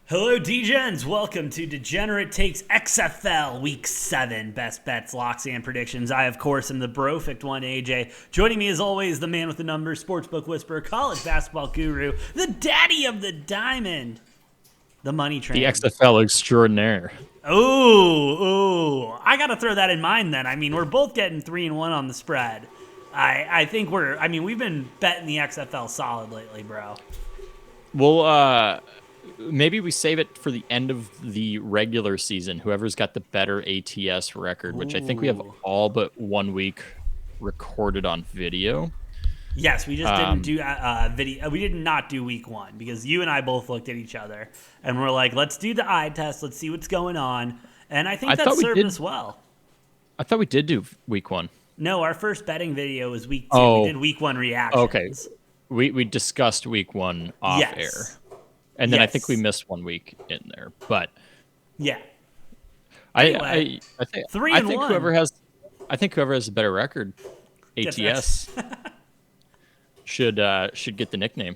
Hello, DGens. Welcome to Degenerate Takes XFL Week 7 Best Bets, Locks, and Predictions. I, of course, am the Brofect1 AJ. Joining me, as always, the man with the numbers, sportsbook whisperer, college basketball guru, the daddy of the diamond, the Money Train. The XFL extraordinaire. Ooh. I got to throw that in mind then. I mean, we're both getting 3-1 on the spread. I think we've been betting the XFL solid lately, bro. Well, maybe we save it for the end of the regular season. Whoever's got the better ATS record, which I think we have Ooh. all but 1 week recorded on video. Yes, we just didn't do video. We did not do week 1 because you and I both looked at each other and we're like, let's do the eye test. Let's see what's going on. And I think that served us well. I thought we did do week 1. No, our first betting video was week 2. Oh, We did week 1 reactions. okay. We discussed week 1 off air. And then I think we missed 1 week in there. But yeah. Anyway, I think 3-1. whoever has a better record, ATS, should get the nickname.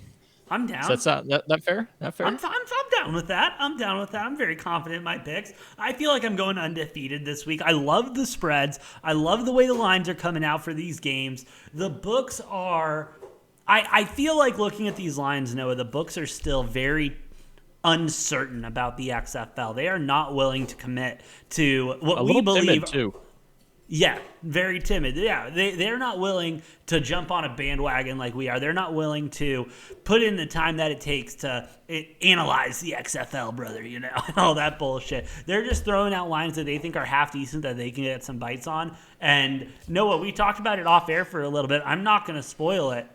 I'm down. So that's that fair? That fair? I'm down with that. I'm very confident in my picks. I feel like I'm going undefeated this week. I love the spreads. I love the way the lines are coming out for these games. The books are... I feel like looking at these lines, Noah, the books are still very uncertain about the XFL. They are not willing to commit to what we believe. Timid too. Yeah, very timid. Yeah, they're not willing to jump on a bandwagon like we are. They're not willing to put in the time that it takes to analyze the XFL, brother, and all that bullshit. They're just throwing out lines that they think are half decent that they can get some bites on. And Noah, we talked about it off air for a little bit. I'm not going to spoil it,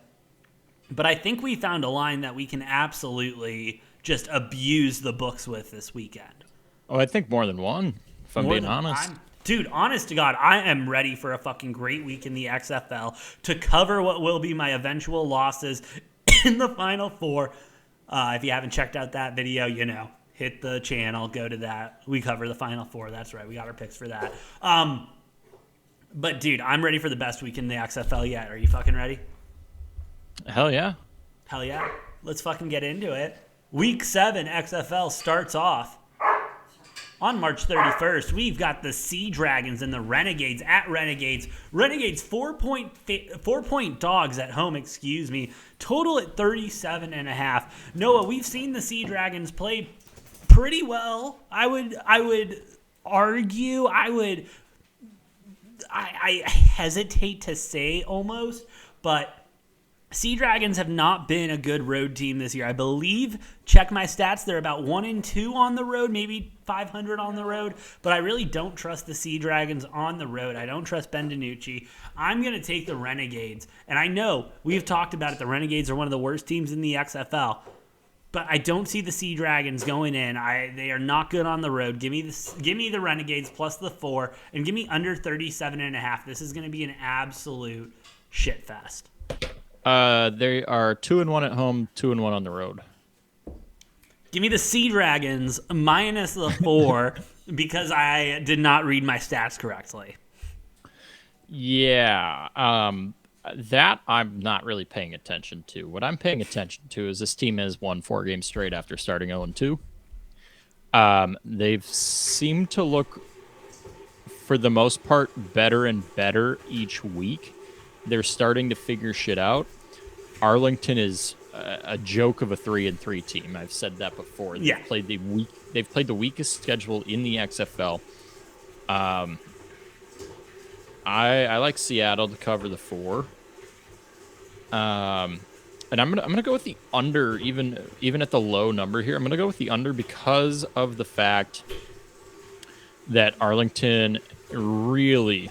but I think we found a line that we can absolutely just abuse the books with this weekend. Oh, I think more than one, if I'm being honest. Dude, honest to God, I am ready for a fucking great week in the XFL to cover what will be my eventual losses in the Final Four. If you haven't checked out that video, hit the channel, go to that. We cover the Final Four. That's right. We got our picks for that. But, dude, I'm ready for the best week in the XFL yet. Are you fucking ready? Hell yeah. Hell yeah. Let's fucking get into it. Week 7 XFL starts off on March 31st. We've got the Sea Dragons and the Renegades at Renegades. Renegades 4-point dogs at home, Total at 37.5. Noah, we've seen the Sea Dragons play pretty well. I would argue, I hesitate to say almost, but Sea Dragons have not been a good road team this year. I believe, check my stats, they're about 1-2 on the road, maybe 500 on the road. But I really don't trust the Sea Dragons on the road. I don't trust Ben DiNucci. I'm going to take the Renegades. And I know we've talked about it. The Renegades are one of the worst teams in the XFL. But I don't see the Sea Dragons going in. They are not good on the road. Give me the Renegades plus the 4, and give me under 37.5. This is going to be an absolute shit fest. They are 2-1 at home, 2-1 on the road. Give me the Sea Dragons minus the 4 because I did not read my stats correctly. Yeah, that I'm not really paying attention to. What I'm paying attention to is this team has won 4 games straight after starting 0-2. They've seemed to look, for the most part, better and better each week. They're starting to figure shit out. Arlington is a joke of a 3-3 team. I've said that before. They've played the weakest schedule in the XFL. I like Seattle to cover the 4. And I'm gonna go with the under, even at the low number here. I'm gonna go with the under because of the fact that Arlington really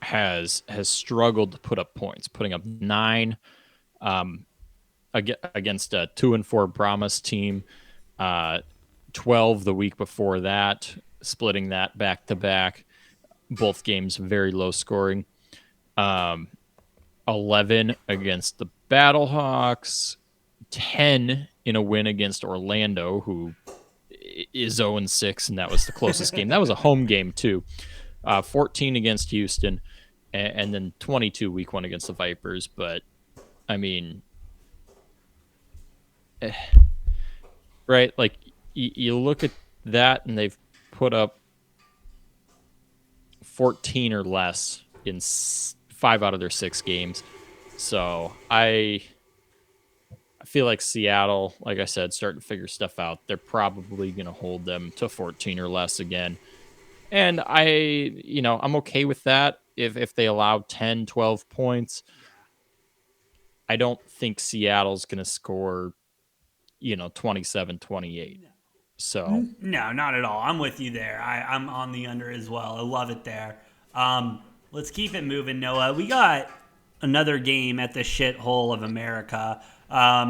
has struggled to put up points, putting up 9 against a 2-4 Brahmas team, 12 the week before that, splitting that back to back. Both games very low scoring. 11 against the Battlehawks, 10 in a win against Orlando, who is 0-6, and that was the closest game. That was a home game too. 14 against Houston, and then 22 week 1 against the Vipers. But I mean, right? Like, you look at that, and they've put up 14 or less in 5 out of their 6 games. So I feel like Seattle, like I said, starting to figure stuff out. They're probably going to hold them to 14 or less again. And I'm okay with that if they allow 10, 12 points. I don't think Seattle's going to score, 27, 28. So, No, not at all. I'm with you there. I'm on the under as well. I love it there. Let's keep it moving, Noah. We got another game at the shithole of America.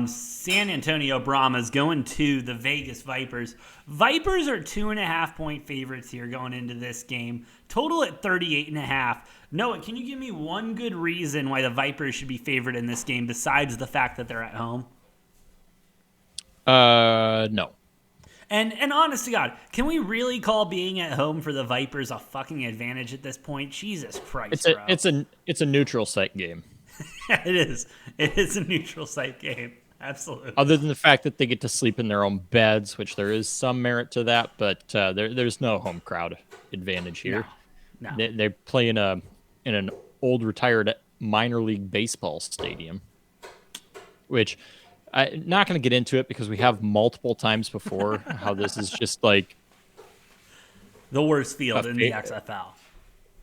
San Antonio Brahmas going to the Vegas Vipers. Vipers are 2.5 point favorites here going into this game. Total at 38.5. Noah, can you give me one good reason why the Vipers should be favored in this game besides the fact that they're at home? no. And honest to God, can we really call being at home for the Vipers a fucking advantage at this point? Jesus Christ, It's a bro. it's a neutral site game. It is. It is a neutral site game. Absolutely. Other than the fact that they get to sleep in their own beds, which there is some merit to that, but there's no home crowd advantage No. here. No. They play in an old retired minor league baseball stadium, which I'm not going to get into it because we have multiple times before how this is just like The worst field in the fa- XFL.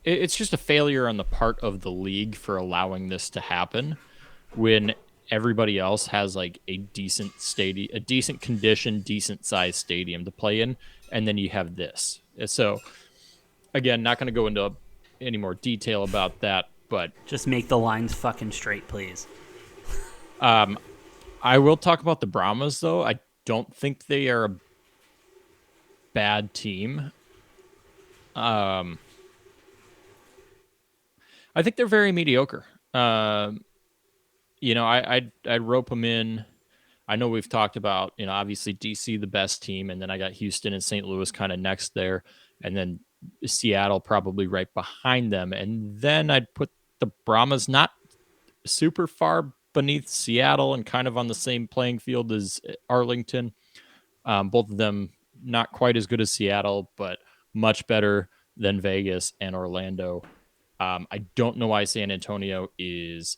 it's just a failure on the part of the league for allowing this to happen when everybody else has like a decent stadium, a decent condition, decent sized stadium to play in, and then you have this. So again, not going to go into any more detail about that, but Just make the lines fucking straight, please. I will talk about the Brahmas though. I don't think they are a bad team. I think they're very mediocre. I'd rope them in. I know we've talked about, obviously DC the best team, and then I got Houston and St. Louis kind of next there, and then Seattle probably right behind them, and then I'd put the Brahmas not super far beneath Seattle and kind of on the same playing field as Arlington. Both of them not quite as good as Seattle, but much better than Vegas and Orlando. I don't know why San Antonio is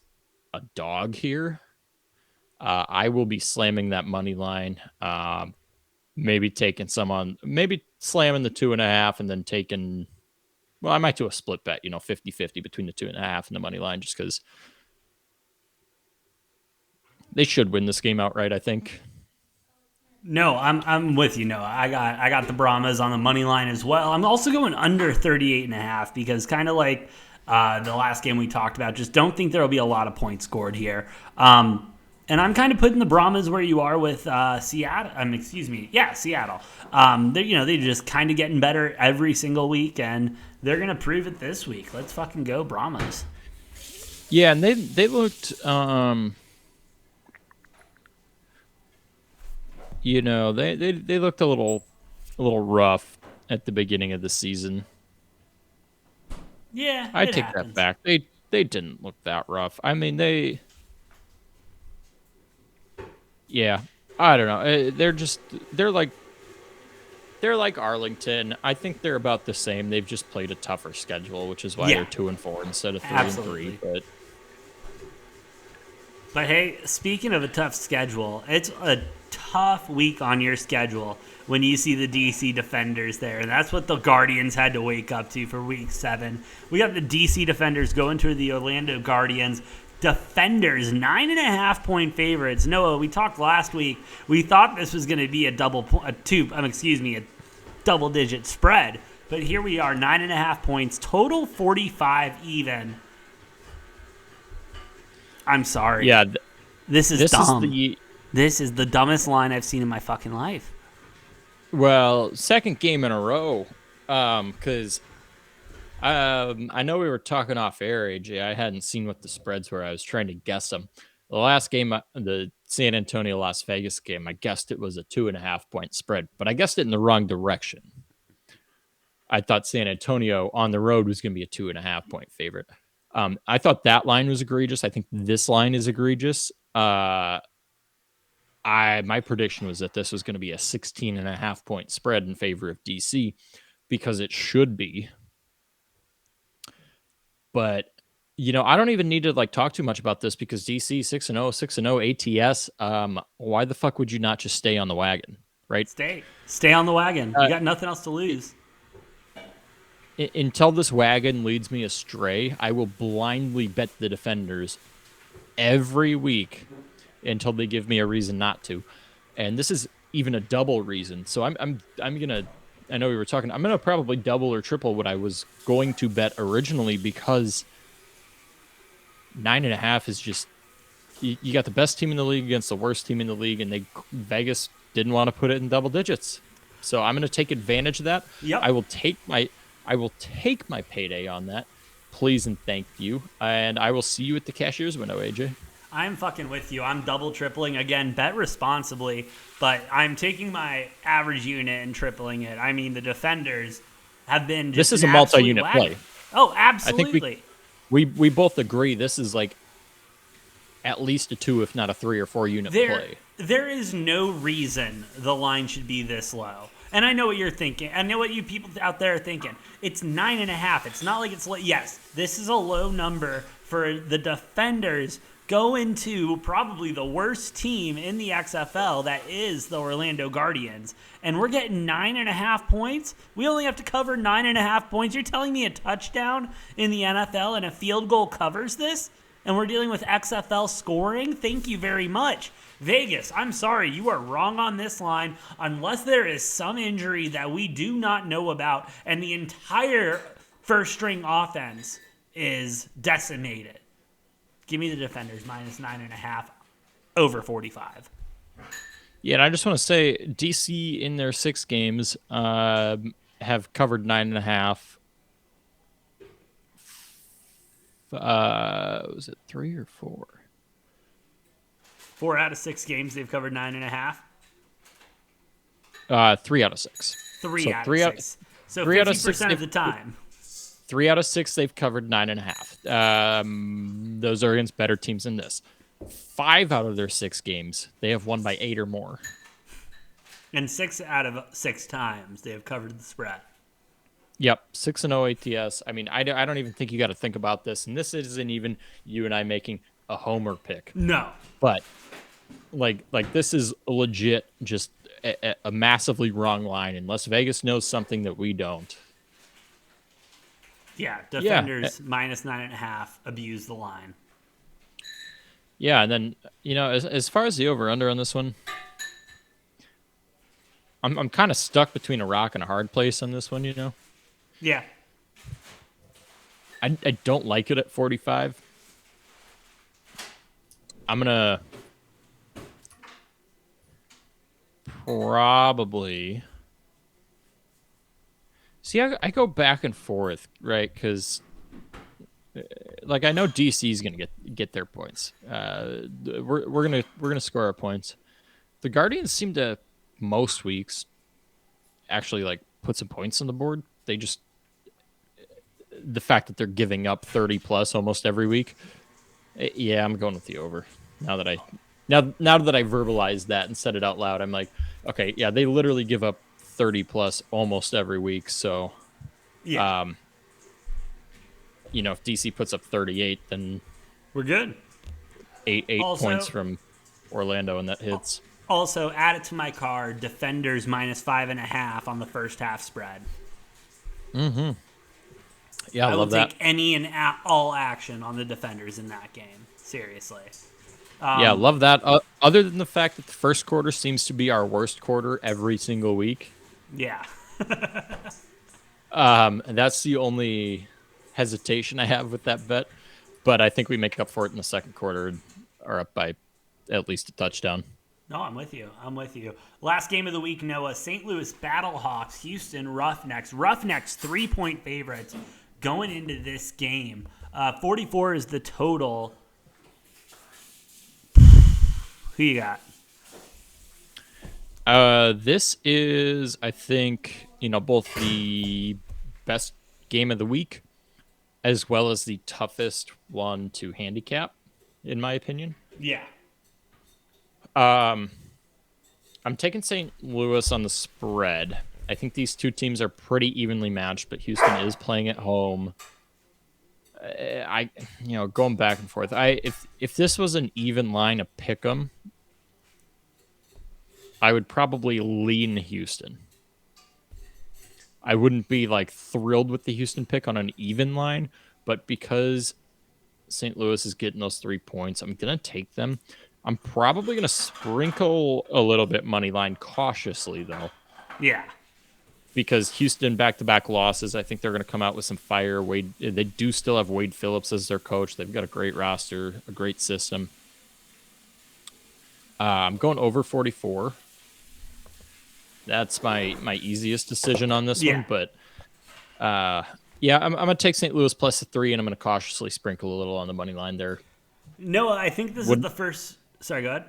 a dog here. I will be slamming that money line. Maybe taking maybe slamming the 2.5 and then taking, well, I might do a split bet, 50-50 between the 2.5 and the money line just because they should win this game outright, I think. No, I'm with you. No, I got the Brahmas on the money line as well. I'm also going under 38.5 because kind of like the last game we talked about, just don't think there will be a lot of points scored here. And I'm kind of putting the Brahmas where you are with Seattle. Seattle. They're just kind of getting better every single week, and they're gonna prove it this week. Let's fucking go Brahmas. Yeah, and they looked they looked a little rough at the beginning of the season. Yeah, I it take that happens. back. They didn't look that rough. I mean, yeah, I don't know. They're like Arlington. I think they're about the same. They've just played a tougher schedule, which is why Yeah, they're 2-4 instead of 3-3. absolutely. But But hey, speaking of a tough schedule, it's a tough week on your schedule when you see the DC Defenders there. And that's what the Guardians had to wake up to for week 7. We got the DC Defenders going to the Orlando Guardians. Defenders, 9.5 point favorites. Noah, we talked last week. We thought this was going to be a double digit spread. But here we are, 9.5 points, total 45 even. I'm sorry. yeah, This is this is dumb. This is the dumbest line I've seen in my fucking life. second game in a row. Because I know we were talking off air, AJ. I hadn't seen what the spreads were. I was trying to guess them. The last game, the San Antonio Las Vegas game, I guessed it was a 2.5 point spread, but I guessed it in the wrong direction. I thought San Antonio on the road was going to be a 2.5 point favorite. I thought that line was egregious. I think this line is egregious. I my prediction was that this was going to be a 16.5 point spread in favor of DC because it should be. But I don't even need to talk too much about this because DC 6-0, 6-0 ATS. Why the fuck would you not just stay on the wagon, right? Stay on the wagon. You got nothing else to lose. Until this wagon leads me astray, I will blindly bet the Defenders every week until they give me a reason not to. And this is even a double reason. So I'm gonna. I know we were talking. I'm gonna probably double or triple what I was going to bet originally because 9.5 is just. You got the best team in the league against the worst team in the league, and Vegas didn't want to put it in double digits. So I'm gonna take advantage of that. Yep. I will take my payday on that. Please and thank you. And I will see you at the cashier's window, AJ. I'm fucking with you. I'm double tripling. Again, bet responsibly, but I'm taking my average unit and tripling it. I mean, the Defenders have been just this is a multi-unit play. Oh, absolutely. I think we both agree this is at least a 2, if not a 3 or 4 unit play. There is no reason the line should be this low. And I know what you're thinking. I know what you people out there are thinking. It's 9.5. It's not like it's yes, this is a low number for the Defenders go into probably the worst team in the XFL, that is the Orlando Guardians, and we're getting 9.5 points. We only have to cover 9.5 points. You're telling me a touchdown in the NFL and a field goal covers this? And we're dealing with XFL scoring? Thank you very much. Vegas, I'm sorry, you are wrong on this line unless there is some injury that we do not know about and the entire first-string offense is decimated. Give me the Defenders minus 9.5 over 45. Yeah, and I just want to say DC in their 6 games have covered 9.5. Was it 3 or 4? 4 out of 6 games they've covered 9.5. 3 out of 6. 3 out of 6. So 50% of the time. 3 out of 6 they've covered 9.5. Those are against better teams than this. 5 out of their 6 games they have won by 8 or more. And 6 out of 6 times they have covered the spread. Yep, 6-0 ATS. I mean, I don't even think you got to think about this, and this isn't even you and I making a homer pick. No, but like this is legit, just a massively wrong line, unless Vegas knows something that we don't. Yeah, Defenders minus 9.5 abuse the line. Yeah, and then as far as the over/under on this one, I'm kind of stuck between a rock and a hard place on this one. Yeah. I don't like it at 45. I'm going to probably... See, I go back and forth, right? Because, I know DC's going to get their points. We're gonna score our points. The Guardians seem to, most weeks, actually, put some points on the board. They just... The fact that they're giving up 30 plus almost every week, yeah, I'm going with the over. Now that I verbalized that and said it out loud, I'm like, okay, yeah, they literally give up 30 plus almost every week. So, yeah, if DC puts up 38, then we're good. Eight also, points from Orlando, and that hits. Also, add it to my card: Defenders minus 5.5 on the first half spread. Mm-hmm. Yeah, I will love that. take any and all action on the Defenders in that game. Seriously. Yeah, love that. Other than the fact that the first quarter seems to be our worst quarter every single week. Yeah. And that's the only hesitation I have with that bet. But I think we make up for it in the second quarter and are up by at least a touchdown. No, I'm with you. Last game of the week, Noah. St. Louis Battlehawks, Houston Roughnecks. Roughnecks 3-point favorites going into this game. 44 is the total. Who you got? This is, I think, both the best game of the week as well as the toughest one to handicap, in my opinion. Yeah. I'm taking St. Louis on the spread. I think these two teams are pretty evenly matched, but Houston is playing at home. Going back and forth. If this was an even line of pick'em, I would probably lean Houston. I wouldn't be like thrilled with the Houston pick on an even line, but because St. Louis is getting those 3 points, I'm gonna take them. I'm probably gonna sprinkle a little bit money line cautiously though. Yeah. Because Houston back-to-back losses, I think they're going to come out with some fire. They do still have Wade Phillips as their coach. They've got a great roster, a great system. I'm going over 44. That's my easiest decision on this one. But I'm going to take St. Louis plus the 3, and I'm going to cautiously sprinkle a little on the money line there. No, I think this is the first. Sorry, go ahead.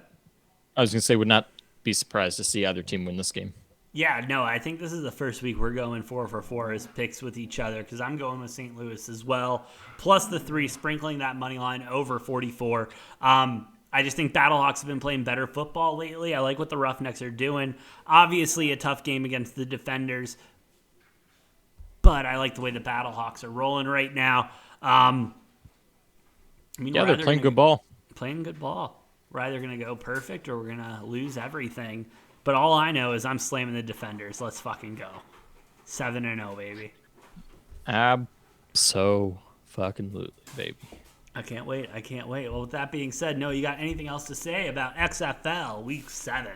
I was going to say, would not be surprised to see either team win this game. Yeah, no, I think this is the first week we're going 4 for 4 as picks with each other because I'm going with St. Louis as well, plus the 3, sprinkling that money line over 44. I just think Battlehawks have been playing better football lately. I like what the Roughnecks are doing. Obviously, a tough game against the Defenders, but I like the way the Battlehawks are rolling right now. They're playing good ball. Playing good ball. We're either going to go perfect or we're going to lose everything. But all I know is I'm slamming the Defenders. Let's fucking go. 7-0, baby. Abso-fucking-lutely, baby. I can't wait. Well, with that being said, no, you got anything else to say about XFL Week 7?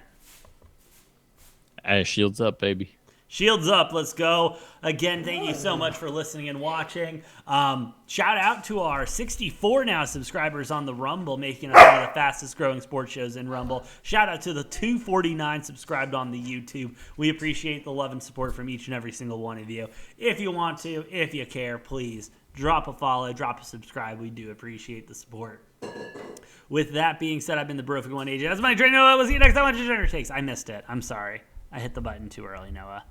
Shields up, baby. Shields up. Let's go. Again, thank you so much for listening and watching. Shout out to our 64 now subscribers on the Rumble, making us one of the fastest growing sports shows in Rumble. Shout out to the 249 subscribed on the YouTube. We appreciate the love and support from each and every single one of you. If you want to, if you care, please drop a follow, drop a subscribe. We do appreciate the support. With that being said, I've been the Brofect1 agent. That's Money Train. Noah. We'll see you next time on Degenerate Takes. I missed it. I'm sorry. I hit the button too early, Noah.